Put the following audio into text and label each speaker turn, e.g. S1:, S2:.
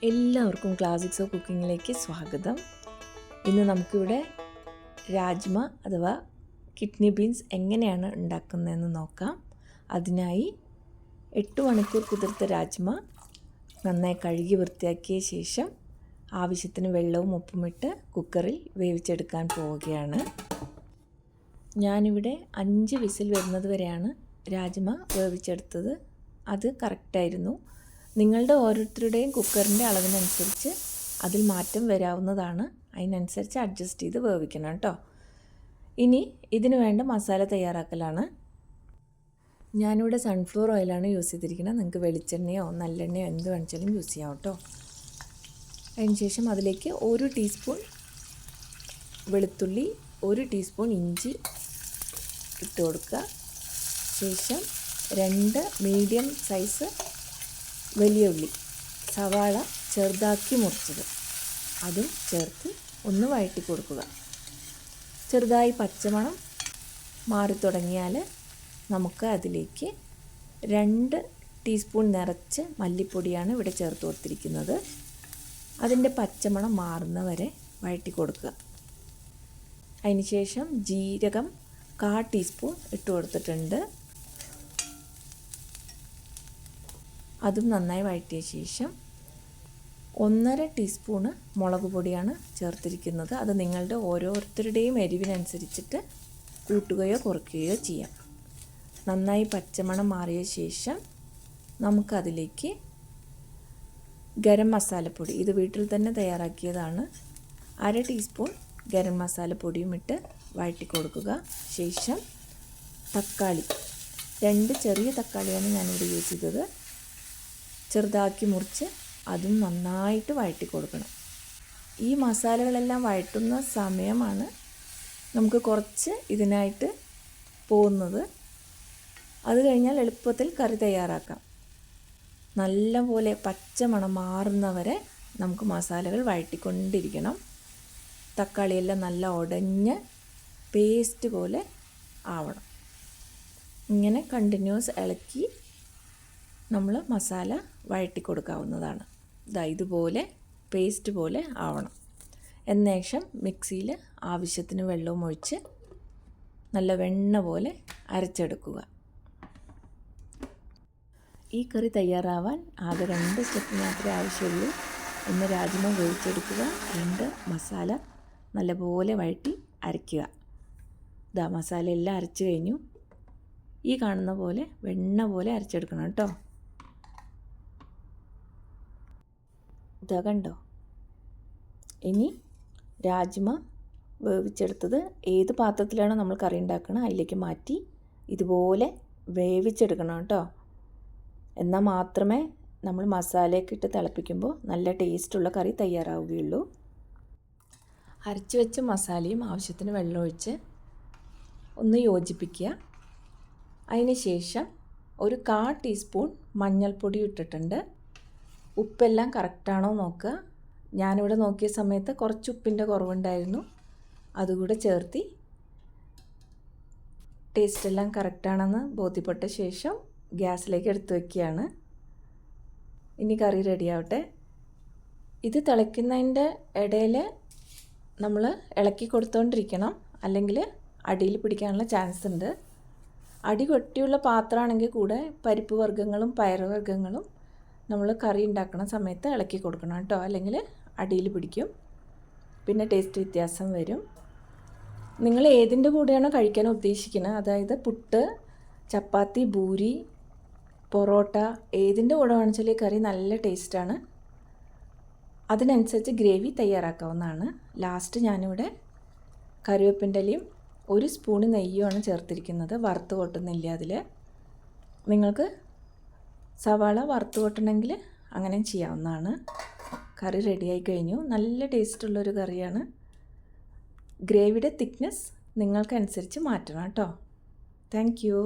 S1: എല്ലാവർക്കും classics of കുക്കിങ്ങിലേക്ക് സ്വാഗതം. ഇന്ന് നമുക്കിവിടെ രാജ്മ അഥവാ കിഡ്നി ബീൻസ് എങ്ങനെയാണ് ഉണ്ടാക്കുന്നതെന്ന് നോക്കാം. അതിനായി 8 മണിക്കൂർ കുതിർത്ത രാജ്മ നന്നായി കഴുകി വൃത്തിയാക്കിയ ശേഷം ആവശ്യത്തിന് വെള്ളവും ഉപ്പുമിട്ട് കുക്കറിൽ വേവിച്ചെടുക്കാൻ പോവുകയാണ്. ഞാനിവിടെ 5 വിസിൽ വരുന്നത് വരെയാണ് രാജ്മ വേവിച്ചെടുത്തത്. അത് കറക്റ്റായിരുന്നു. നിങ്ങളുടെ ഓരോരുത്തരുടെയും കുക്കറിൻ്റെ അളവിനനുസരിച്ച് അതിൽ മാറ്റം വരാവുന്നതാണ്. അതിനനുസരിച്ച് അഡ്ജസ്റ്റ് ചെയ്ത് വേവിക്കണം കേട്ടോ. ഇനി ഇതിന് വേണ്ട മസാല തയ്യാറാക്കലാണ്. ഞാനിവിടെ സൺഫ്ലവർ ഓയിലാണ് യൂസ് ചെയ്തിരിക്കുന്നത്. നിങ്ങൾക്ക് വെളിച്ചെണ്ണയോ നല്ലെണ്ണയോ എന്ത് വേണിച്ചാലും യൂസ് ചെയ്യാം കേട്ടോ. അതിനുശേഷം അതിലേക്ക് 1 ടീസ്പൂൺ വെളുത്തുള്ളി, 1 ടീസ്പൂൺ ഇഞ്ചി ഇട്ട് കൊടുക്കുക. ശേഷം 2 മീഡിയം സൈസ് വലിയ ഉള്ളി, സവാള ചെറുതാക്കി മുറിച്ചത് അതും ചേർത്ത് ഒന്ന് വഴറ്റി കൊടുക്കുക. ചെറുതായി പച്ചമണം മാറി തുടങ്ങിയാൽ നമുക്ക് അതിലേക്ക് 2 ടീസ്പൂൺ നിറച്ച് മല്ലിപ്പൊടിയാണ് ഇവിടെ ചേർത്ത് കൊടുത്തിരിക്കുന്നത്. അതിൻ്റെ പച്ചമണം മാറുന്നവരെ വഴറ്റി കൊടുക്കുക. അതിനുശേഷം ജീരകം 1/4 ടീസ്പൂൺ ഇട്ട് കൊടുത്തിട്ടുണ്ട്. അതും നന്നായി വഴറ്റിയ ശേഷം 1/2 ടീസ്പൂണ് മുളക് പൊടിയാണ് ചേർത്തിരിക്കുന്നത്. അത് നിങ്ങളുടെ ഓരോരുത്തരുടെയും എരിവിനനുസരിച്ചിട്ട് കൂട്ടുകയോ കുറയ്ക്കുകയോ ചെയ്യാം. നന്നായി പച്ചമണം മാറിയ ശേഷം നമുക്കതിലേക്ക് ഗരം മസാലപ്പൊടി, ഇത് വീട്ടിൽ തന്നെ തയ്യാറാക്കിയതാണ്, 1/2 ടീസ്പൂൺ ഗരം മസാലപ്പൊടിയും ഇട്ട് വഴറ്റി കൊടുക്കുക. ശേഷം തക്കാളി, 2 ചെറിയ തക്കാളിയാണ് ഞാനിവിടെ യൂസ് ചെയ്തത്, ചെറുതാക്കി മുറിച്ച് അതും നന്നായിട്ട് വഴറ്റി കൊടുക്കണം. ഈ മസാലകളെല്ലാം വഴറ്റുന്ന സമയമാണ് നമുക്ക് കുറച്ച് ഇതിനായിട്ട് പോകുന്നത്. അത് കഴിഞ്ഞാൽ എളുപ്പത്തിൽ കറി തയ്യാറാക്കാം. നല്ലപോലെ പച്ചമണം മാറുന്നവരെ നമുക്ക് മസാലകൾ വഴറ്റിക്കൊണ്ടിരിക്കണം. തക്കാളിയെല്ലാം നല്ല ഉടഞ്ഞ് പേസ്റ്റ് പോലെ ആവണം. ഇങ്ങനെ കണ്ടിന്യൂസ് ഇളക്കി നമ്മൾ മസാല വഴറ്റി കൊടുക്കാവുന്നതാണ്. ഇതുപോലെ പേസ്റ്റ് പോലെ ആവണം. എന്നേഷം മിക്സിയിൽ ആവശ്യത്തിന് വെള്ളവും ഒഴിച്ച് നല്ല വെണ്ണ പോലെ അരച്ചെടുക്കുക. ഈ കറി തയ്യാറാവാൻ ആകെ 2 സ്റ്റെപ്പ് മാത്രമേ ആവശ്യമുള്ളൂ. ഒന്ന് രാജ്മ വേവിച്ചെടുക്കുക, 2 മസാല നല്ലപോലെ വഴറ്റി അരയ്ക്കുക. മസാല എല്ലാം അരച്ച് കഴിഞ്ഞു. ഈ കാണുന്ന പോലെ വെണ്ണ പോലെ അരച്ചെടുക്കണം കേട്ടോ. കണ്ടോ. ഇനി രാജ്മ വേവിച്ചെടുത്തത് ഏത് പാത്രത്തിലാണോ നമ്മൾ കറി ഉണ്ടാക്കണം അതിലേക്ക് മാറ്റി ഇതുപോലെ വേവിച്ചെടുക്കണം കേട്ടോ. എന്നാൽ മാത്രമേ നമ്മൾ മസാലയൊക്കെ ഇട്ട് തിളപ്പിക്കുമ്പോൾ നല്ല ടേസ്റ്റുള്ള കറി തയ്യാറാവുകയുള്ളൂ. അരച്ച് വെച്ച മസാലയും ആവശ്യത്തിന് വെള്ളമൊഴിച്ച് ഒന്ന് യോജിപ്പിക്കുക. അതിന് ശേഷം 1/4 ടീസ്പൂൺ മഞ്ഞൾപ്പൊടി ഇട്ടിട്ടുണ്ട്. ഉപ്പെല്ലാം കറക്റ്റാണോ നോക്കുക. ഞാനിവിടെ നോക്കിയ സമയത്ത് കുറച്ച് ഉപ്പിൻ്റെ കുറവുണ്ടായിരുന്നു, അതുകൂടെ ചേർത്തി ടേസ്റ്റെല്ലാം കറക്റ്റാണെന്ന് ബോധ്യപ്പെട്ട ശേഷം ഗ്യാസിലേക്ക് എടുത്ത് വയ്ക്കുകയാണ്. ഇനി കറി റെഡിയാവട്ടെ. ഇത് തിളയ്ക്കുന്നതിൻ്റെ ഇടയിൽ നമ്മൾ ഇളക്കി കൊടുത്തുകൊണ്ടിരിക്കണം, അല്ലെങ്കിൽ അടിയിൽ പിടിക്കാനുള്ള ചാൻസ് ഉണ്ട്. അടി കൊട്ടിയുള്ള പാത്രമാണെങ്കിൽ കൂടെ പരിപ്പ് വർഗ്ഗങ്ങളും പയറുവർഗ്ഗങ്ങളും നമ്മൾ കറി ഉണ്ടാക്കുന്ന സമയത്ത് ഇളക്കി കൊടുക്കണം കേട്ടോ, അല്ലെങ്കിൽ അടിയിൽ പിടിക്കും, പിന്നെ ടേസ്റ്റ് വ്യത്യാസം വരും. നിങ്ങൾ ഏതിൻ്റെ കൂടെയാണോ കഴിക്കാൻ ഉദ്ദേശിക്കുന്നത്, അതായത് പുട്ട്, ചപ്പാത്തി, പൂരി, പൊറോട്ട, ഏതിൻ്റെ കൂടെ വേണമെച്ചാൽ ഈ കറി നല്ല ടേസ്റ്റാണ്. അതിനനുസരിച്ച് ഗ്രേവി തയ്യാറാക്കാവുന്നതാണ്. ലാസ്റ്റ് ഞാനിവിടെ കറിവേപ്പിൻ്റെ ഇലയും 1 സ്പൂൺ നെയ്യുമാണ് ചേർത്തിരിക്കുന്നത്. വറുത്ത് കൊട്ടുന്നില്ല അതിൽ. നിങ്ങൾക്ക് സവാള വറുത്ത് കൊട്ടണമെങ്കിൽ അങ്ങനെ ചെയ്യാവുന്നതാണ്. കറി റെഡിയായി കഴിഞ്ഞു. നല്ല ടേസ്റ്റുള്ളൊരു കറിയാണ്. ഗ്രേവിയുടെ തിക്നെസ് നിങ്ങൾക്കനുസരിച്ച് മാറ്റണം കേട്ടോ. Thank you.